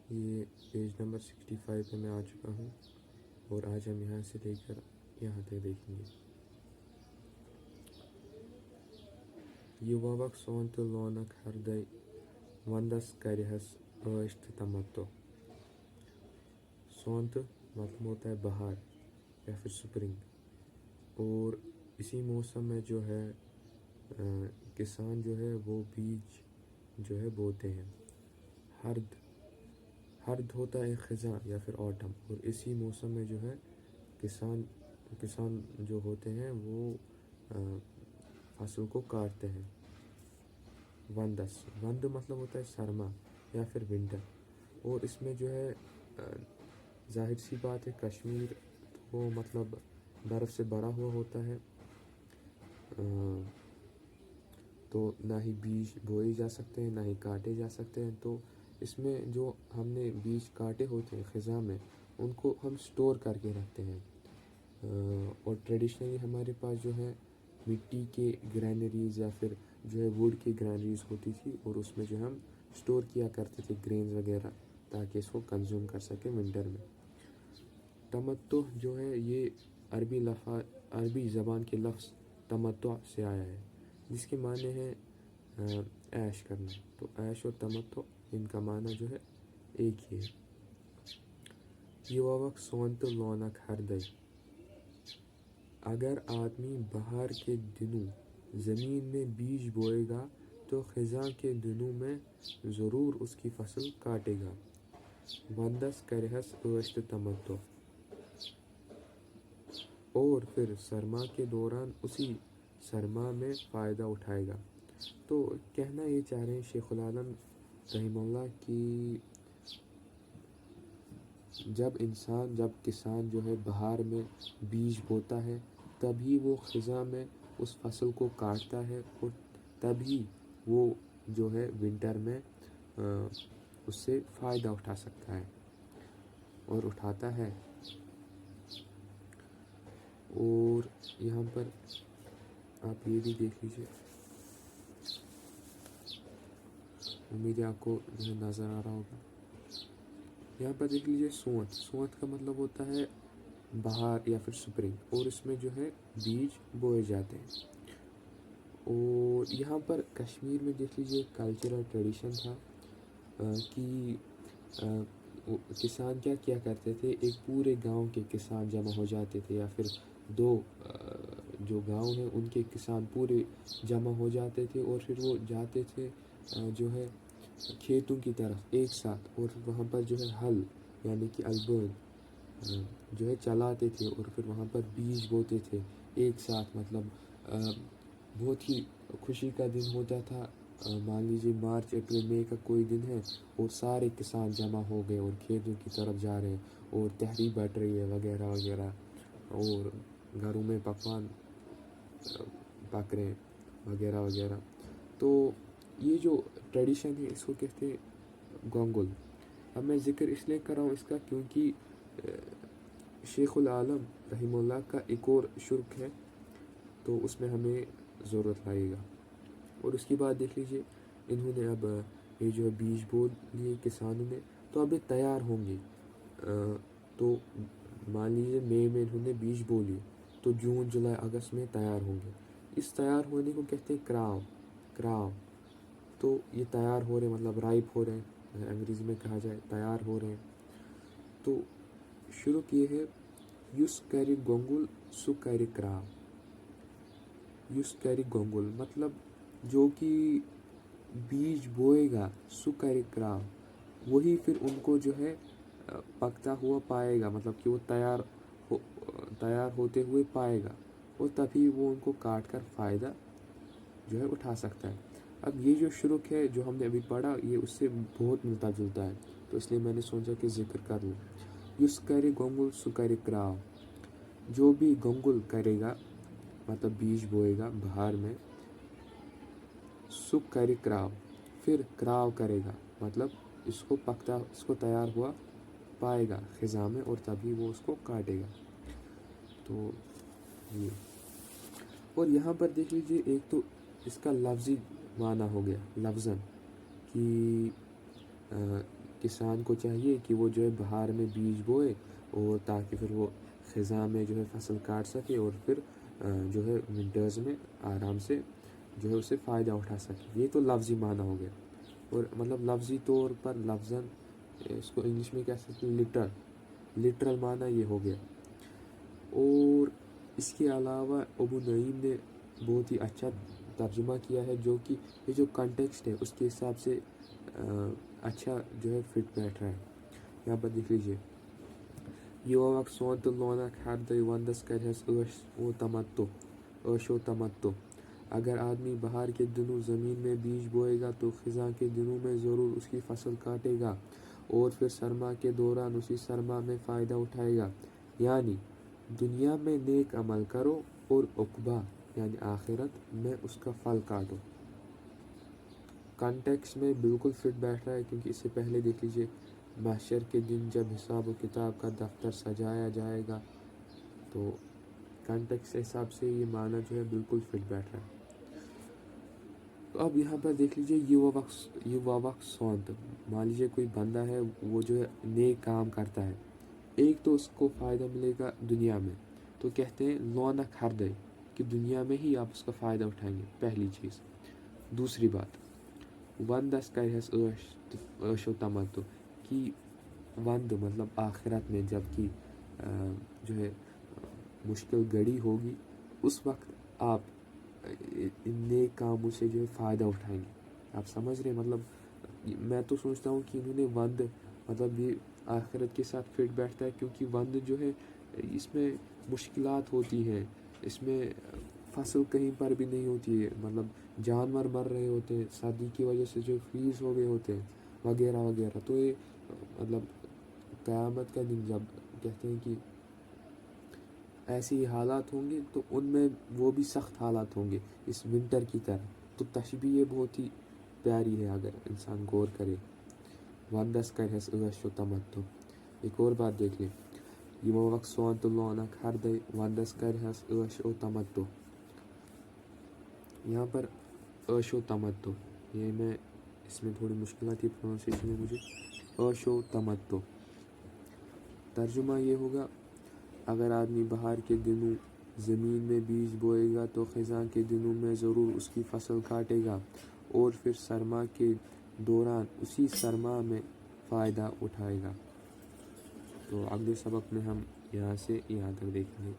یہ page number 65 پہ میں آ چکا ہوں اور آج ہم یہاں سے لے کر یہاں تک دیکھیں گے. یووک سون تہٕ لونک ہردے وندس کرہس عٲش تہٕ تمتو. سونت مطلب ہوتا ہے بہار یا پھر سپرنگ، اور اسی موسم میں جو ہے کسان جو ہے وہ بیج جو ہے بوتے ہیں. ہرد ہوتا ہے خزاں یا پھر آٹم، اور اسی موسم میں جو ہے کسان جو ہوتے ہیں وہ فصل کو کاٹتے ہیں. وند مطلب ہوتا ہے سرما یا پھر ونٹر، اور اس میں جو ہے ظاہر سی بات ہے کشمیر وہ مطلب برف سے بھرا ہوا ہوتا ہے، تو نہ ہی بیج بوئے جا سکتے ہیں نہ ہی کاٹے جا سکتے ہیں. تو اس میں جو ہم نے بیج کاٹے ہوتے ہیں خزاں میں، ان کو ہم سٹور کر کے رکھتے ہیں. اور ٹریڈیشنلی ہمارے پاس جو ہے مٹی کے گرینریز یا پھر جو ہے ووڈ کی گرینریز ہوتی تھی، اور اس میں جو ہم سٹور کیا کرتے تھے گرینز وغیرہ تاکہ اس کو کنزیوم کر سکیں ونٹر میں. تمتو جو ہے یہ عربی زبان کے لفظ تمتع سے آیا ہے، جس کے معنی ہے عیش کرنا. تو عیش اور تمتع ان کا معنی جو ہے ایک ہی ہے. یووک سونت لونک ہردے. اگر آدمی بہار کے دنوں زمین میں بیج بوئے گا تو خزاں کے دنوں میں ضرور اس کی فصل کاٹے گا. وندس کرہس عٲش تہٕ تمتو. اور پھر سرما کے دوران اسی سرما میں فائدہ اٹھائے گا. تو کہنا یہ چاہ رہے ہیں شیخ العالم رحمہ اللہ کی جب کسان جو ہے بہار میں بیج بوتا ہے تبھی وہ خزاں میں اس فصل کو کاٹتا ہے، اور تبھی وہ جو ہے ونٹر میں اس سے فائدہ اٹھا سکتا ہے اور اٹھاتا ہے. اور یہاں پر آپ یہ بھی دیکھ لیجیے، امید ہے آپ کو جو ہے نظر آ رہا ہوگا. یہاں پر دیکھ لیجیے سونت کا مطلب ہوتا ہے بہار یا پھر سپرنگ، اور اس میں جو ہے بیج بوئے جاتے ہیں. اور یہاں پر کشمیر میں دیکھ لیجیے کلچرل ٹریڈیشن تھا کہ کسان کیا کرتے تھے، ایک پورے گاؤں کے کسان جمع ہو جاتے تھے، یا پھر دو جو گاؤں ہیں ان کے کسان پورے جمع ہو جاتے تھے، اور پھر وہ جاتے تھے جو ہے کھیتوں کی طرف ایک ساتھ، اور وہاں پر جو ہے ہل یعنی کہ البرد جو ہے چلاتے تھے، اور پھر وہاں پر بیج بوتے تھے ایک ساتھ. مطلب بہت ہی خوشی کا دن ہوتا تھا. مان لیجیے مارچ اپریل مئی کا کوئی دن ہے اور سارے کسان جمع ہو گئے اور کھیتوں کی طرف جا رہے ہیں، اور تحریک بٹ رہی ہے وغیرہ وغیرہ، اور گھروں میں پکوان پک رہے ہیں وغیرہ وغیرہ. تو یہ جو ٹریڈیشن ہے اس کو کہتے ہیں گونگل. اب میں ذکر اس لیے کر رہا ہوں اس کا کیونکہ شیخ العالم رحمہ اللہ کا ایک اور شرک ہے، تو اس میں ہمیں ضرورت لگے گا. اور اس کی بعد دیکھ لیجیے انہوں نے اب یہ جو ہے بیج بو لیے کسانوں نے، تو اب یہ تیار ہوں گے. تو مان لیجیے مئی میں انہوں نے بیج بو لیے تو جون جولائی اگست میں تیار ہوں گے. اس تیار ہونے کو کہتے ہیں کراو. تو یہ تیار ہو رہے مطلب رائپ ہو رہے ہیں، انگریزی میں کہا جائے تیار ہو رہے ہیں. تو شروع یہ ہے یس کرِ گونگل سو کرِ کراو. یس کرِ گونگل مطلب جو کہ بیج بوئے گا سو کرِ کراو، وہی پھر ان کو جو ہے پکتا ہوا پائے گا، مطلب کہ وہ تیار ہوتے ہوئے پائے گا، اور تبھی وہ ان کو کاٹ کر فائدہ جو ہے اٹھا سکتا ہے. اب یہ جو شروع ہے جو ہم نے ابھی پڑھا یہ اس سے بہت ملتا جلتا ہے، تو اس لیے میں نے سوچا کہ ذکر کر لوں. یس کرِ گونگل سو کرِ کراو. جو بھی گونگل کرے گا مطلب بیج بوئے گا بہار میں، سو کرِ کراو پھر کراو کرے گا، مطلب اس کو تیار ہوا پائے گا خزاں میں، اور تبھی وہ اس کو کاٹے گا. تو یہ اور یہاں پر دیکھ لیجیے ایک تو اس کا لفظی معنی ہو گیا لفظاً کسان کو چاہیے کہ وہ جو ہے بہار میں بیج بوئے اور تاکہ پھر وہ خزاں میں جو ہے فصل کاٹ سکے اور پھر جو ہے ونٹرز میں آرام سے جو ہے اسے فائدہ اٹھا سکے. یہ تو لفظی معنی ہو گیا. اور مطلب لفظی طور پر لفظاً اس کو انگلش میں کہہ سکتے ہیں لٹرل معنی یہ ہو گیا. اور اس کے علاوہ ابو نعیم نے بہت ہی اچھا ترجمہ کیا ہے جو کہ یہ جو کنٹیکسٹ ہے اس کے حساب سے اچھا جو ہے فٹ بیٹھ رہا ہے. یہاں پر دیکھ لیجیے یووک سونت لونک ہردے وندس کرہس عیش و تمتو. اگر آدمی بہار کے دنوں زمین میں بیج بوئے گا تو خزاں کے دنوں میں ضرور اس کی فصل کاٹے گا اور پھر سرما کے دوران اسی سرما میں فائدہ اٹھائے گا. یعنی دنیا میں نیک عمل کرو اور عقبہ یعنی آخرت میں اس کا پھل کاٹو. کنٹیکس میں بالکل فٹ بیٹھ رہا ہے کیونکہ اس سے پہلے دیکھ لیجیے محشر کے دن جب حساب و کتاب کا دفتر سجایا جائے گا تو کنٹیکس کے حساب سے یہ معنی جو ہے بالکل فٹ بیٹھ رہا ہے. تو اب یہاں پر دیکھ لیجیے یووک سونت. مان لیجیے کوئی بندہ ہے وہ جو ہے نیک کام کرتا ہے. ایک تو اس کو فائدہ ملے گا دنیا میں تو کہتے ہیں لونک ہردے کہ دنیا میں ہی آپ اس کا فائدہ اٹھائیں گے پہلی چیز. دوسری بات وندس کرہس عیش و تمتو کہ وند مطلب آخرت میں جب کہ جو ہے مشکل گھڑی ہوگی اس وقت آپ ان نیک کاموں سے جو ہے فائدہ اٹھائیں گے. آپ سمجھ رہے ہیں مطلب میں تو سوچتا ہوں کہ انہوں نے وند مطلب یہ آخرت کے ساتھ فٹ بیٹھتا ہے کیونکہ وند جو ہے اس میں مشکلات ہوتی ہیں, اس میں فصل کہیں پر بھی نہیں ہوتی ہے, مطلب جانور مر رہے ہوتے ہیں سردی کی وجہ سے جو فریز ہو گئے ہوتے ہیں وغیرہ وغیرہ. تو یہ مطلب قیامت کا دن جب کہتے ہیں کہ ایسی حالات ہوں گے تو ان میں وہ بھی سخت حالات ہوں گے اس ونٹر کی طرح. تو تشبیہ بہت ہی پیاری ہے اگر انسان غور کرے. وندس کرہس عیش و تمتو. ایک اور بات دیکھ لیں یووک سونت لونک ہردے وندس کرہس عیش و تمتو. یہاں پر عیش و تمتو یہ میں اس میں تھوڑی مشکلات کی پروننسیشن ہے مجھے. عیش و تمتو ترجمہ یہ ہوگا اگر آدمی بہار کے دنوں زمین میں بیج بوئے گا تو خزاں کے دنوں میں ضرور اس کی فصل کاٹے گا اور پھر سرما کے دوران اسی سرما میں فائدہ اٹھائے گا. تو اگلے سبق میں ہم یہاں سے یہاں تک دیکھیں گے.